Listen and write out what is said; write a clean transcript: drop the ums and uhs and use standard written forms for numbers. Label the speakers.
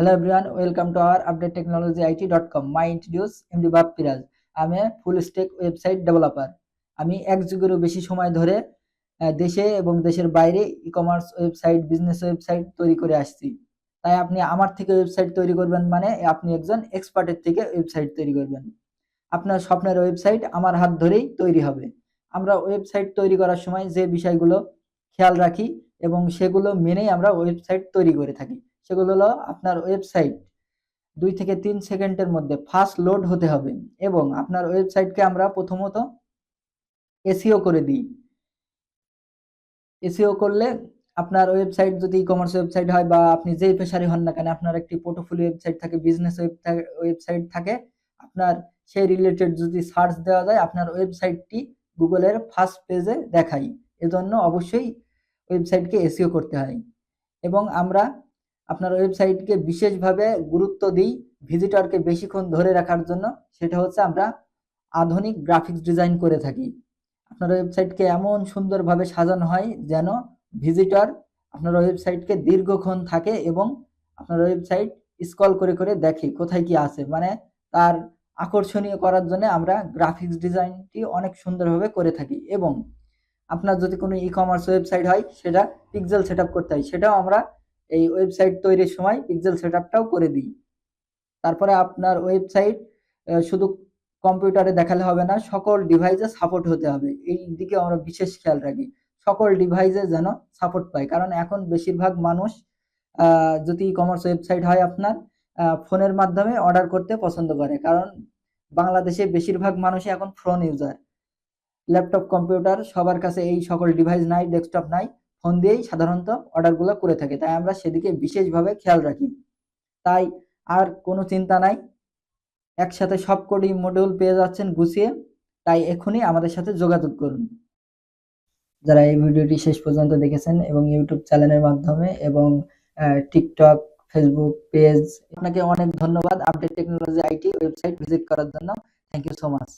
Speaker 1: Hello everyone, welcome to our updatetechnologyit.com. My introduce MD Bab Piraz. আমি full stack website developer. আমি এক যুগেরও বেশি সময় ধরে দেশে এবং দেশের বাইরে ই-কমার্স ওয়েবসাইট, বিজনেস ওয়েবসাইট তৈরি করে আসছি। তাই আপনি আমার থেকে ওয়েবসাইট তৈরি করবেন মানে আপনি একজন এক্সপার্টের থেকে ওয়েবসাইট তৈরি করবেন। আপনার স্বপ্নের ওয়েবসাইট আমার হাত ধরেই তৈরি হবে। আমরা ওয়েবসাইট তৈরি করার সময় যে বিষয়গুলো খেয়াল রাখি এবং সেগুলো মেনেই আমরা ওয়েবসাইট তৈরি করে থাকি। সেগুলো হলো আপনার ওয়েবসাইট 2 থেকে 3 সেকেন্ডের মধ্যে ফাস্ট লোড হতে হবে এবং আপনার ওয়েবসাইটকে আমরা প্রথমত এসইও করে দিই। এসইও করলে আপনার ওয়েবসাইট যদি ই-কমার্স ওয়েবসাইট হয় বা আপনি যেই পেশারই হন না কেন, আপনার একটি পোর্টফোলিও ওয়েবসাইট থাকে, বিজনেস ওয়েবসাইট থাকে, আপনার সেই রিলেটেড যদি সার্চ দেওয়া যায় আপনার ওয়েবসাইটটি গুগলের ফার্স্ট পেজে দেখায়। এজন্য অবশ্যই ওয়েবসাইটকে এসইও করতে হয় এবং আমরা আপনার ওয়েবসাইটকে বিশেষভাবে গুরুত্ব দিই ভিজিটরকে বেশিক্ষণ ধরে রাখার জন্য। সেটা হচ্ছে আমরা আধুনিক গ্রাফিক্স ডিজাইন করে থাকি। আপনার ওয়েবসাইটকে এমন সুন্দরভাবে সাজানো হয় যেন ভিজিটর আপনার ওয়েবসাইটকে দীর্ঘক্ষণ থাকে এবং আপনার ওয়েবসাইট স্ক্রল করে করে দেখে কোথায় কি আছে, মানে তার আকর্ষণীয় করার জন্য আমরা গ্রাফিক্স ডিজাইনটি অনেক সুন্দরভাবে করে থাকি। এবং আপনার যদি কোনো ই-কমার্স ওয়েবসাইট হয় সেটা পিক্সেল সেটআপ করতে হয়, সেটাও আমরা এই ওয়েবসাইট তৈরির সময় পিক্সেল সেটআপটাও করে দিই। তারপরে আপনার ওয়েবসাইট শুধু কম্পিউটারে দেখালে হবে না, সকল ডিভাইসে সাপোর্ট হতে হবে। এই দিকে আমরা বিশেষ খেয়াল রাখি, সকল ডিভাইসে যেন সাপোর্ট পায়। কারণ এখন বেশিরভাগ মানুষ যদি ই-কমার্স ওয়েবসাইট হয় আপনার ফোনের মাধ্যমে অর্ডার করতে পছন্দ করে, কারণ বাংলাদেশে বেশিরভাগ মানুষই এখন ফোন ইউজার। ল্যাপটপ, কম্পিউটার সবার কাছে এই সকল ডিভাইস নাই, ডেস্কটপ নাই, ফোন দিয়েই সাধারণত অর্ডারগুলো করে থাকে। তাই আমরা সেদিকে বিশেষভাবে খেয়াল রাখি। তাই আর কোনো চিন্তা নাই, একসাথে সবকটি মডিউল পেয়ে যাচ্ছেন গুছিয়ে। তাই এখনই আমাদের সাথে যোগাযোগ করুন। যারা এই ভিডিওটি শেষ পর্যন্ত দেখেছেন এবং ইউটিউব চ্যানেলের মাধ্যমে এবং টিকটক, ফেসবুক পেজ, আপনাকে অনেক ধন্যবাদ Update Technology IT website visit করার জন্য। Thank you so much.